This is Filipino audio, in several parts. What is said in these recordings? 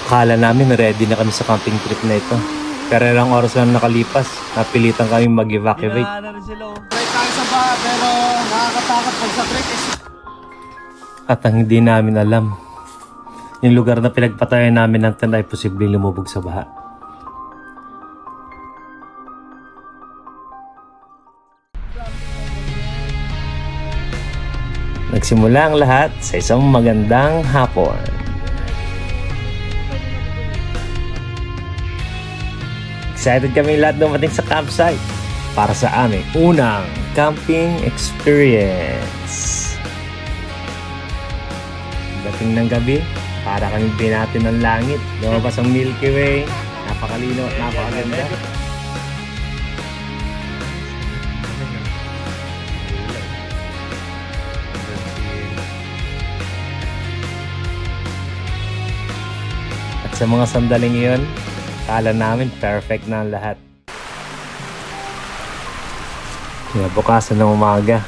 Akala namin ready na kami sa camping trip na ito. Pero ilang oras lang nakalipas, napilitan kami mag-evacuate. Hinahanap rin sila. Try tayo sa baha pero nakakatakot pag sa trek is... At ang hindi namin alam, yung lugar na pinagpatayan namin ng tent ay posibleng lumubog sa baha. Nagsimula ang lahat sa isang magandang hapon. Excited kami lahat dumating sa campsite para sa aming unang camping experience. Dating ng gabi, para kami binati ng langit. Lumabas ang Milky Way. Napakalino at napakaganda. At sa mga sandaling iyon, kala namin perfect na ang lahat. Kinabukasan ng umaga,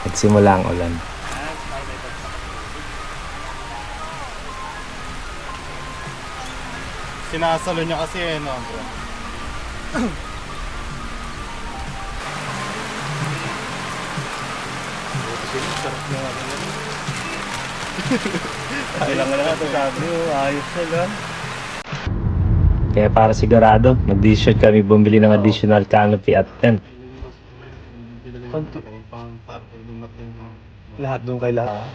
nagsimula ang ulan. Sinasalo niya kasi no, bro. Sarap na ako. Kailangan na ito sabi mo, ayos na lang. Kaya para sigurado, mag-decision kami bumili ng additional canopy at tent. Lahat doon kay lahat.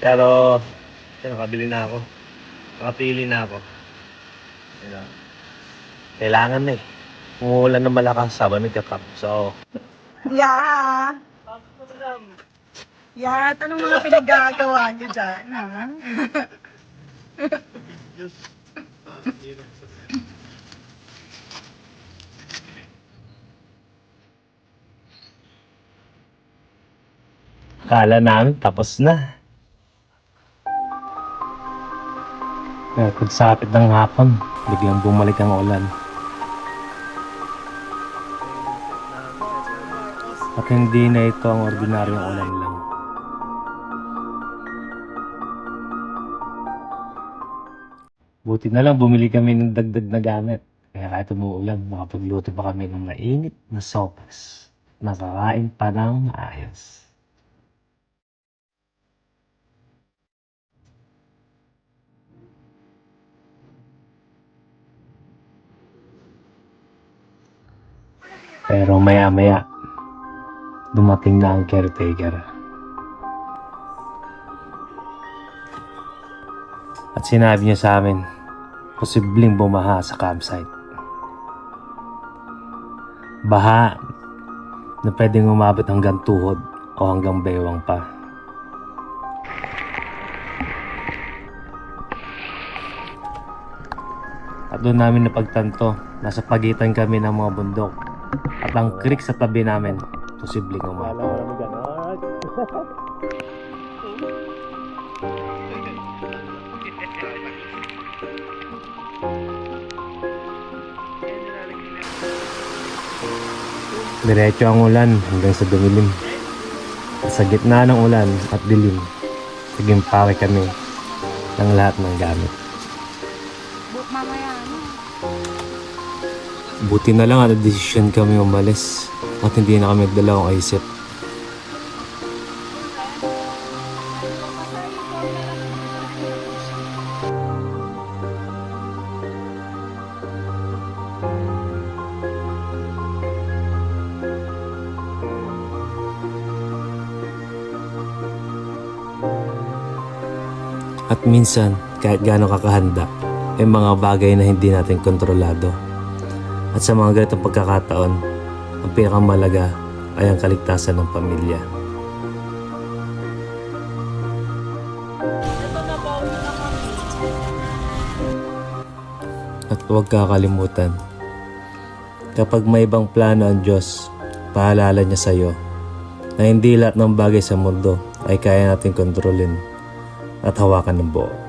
Pero, nakabili na ako. Nakapili na ako. Kailangan na eh. Umuulan ng malakas, sabay nagkakap. So, Yeah. Yeah, anong mga pinagagawa niyo dyan, ha? kala namin tapos na. Kaya pagsapit ng hapon, biglang bumalik ang ulan. At hindi na ito ang ordinaryong ulan lang. Buti na lang bumili kami ng dagdag na gamit. Kaya kahit umuulan, makapagluto pa kami ng mainit na sopas. Nakakain pa ng maayos. Pero maya-maya, dumating na ang caretaker. At sinabi niya sa amin, posibleng bumaha sa campsite. Baha na pwedeng umabot hanggang tuhod o hanggang baywang pa. At doon namin napagtanto, nasa pagitan kami ng mga bundok. At ang creek sa tabi namin, posibleng umabot. Diretso ang ulan hanggang sa dumilim. At sa gitna ng ulan at dilim, nagimpawe kami ng lahat ng gamit. Mamaya, ano? Buti na lang at desisyon kami umalis at hindi na kami nagdalawang isip. At minsan, kahit gaano kakahanda, may mga bagay na hindi natin kontrolado. At sa mga ganitong pagkakataon, ang pinakamalaga ay ang kaligtasan ng pamilya. At huwag kakalimutan, kapag may ibang plano ang Diyos, paalala niya sa iyo na hindi lahat ng bagay sa mundo ay kaya natin kontrolin at hawakan ng buo.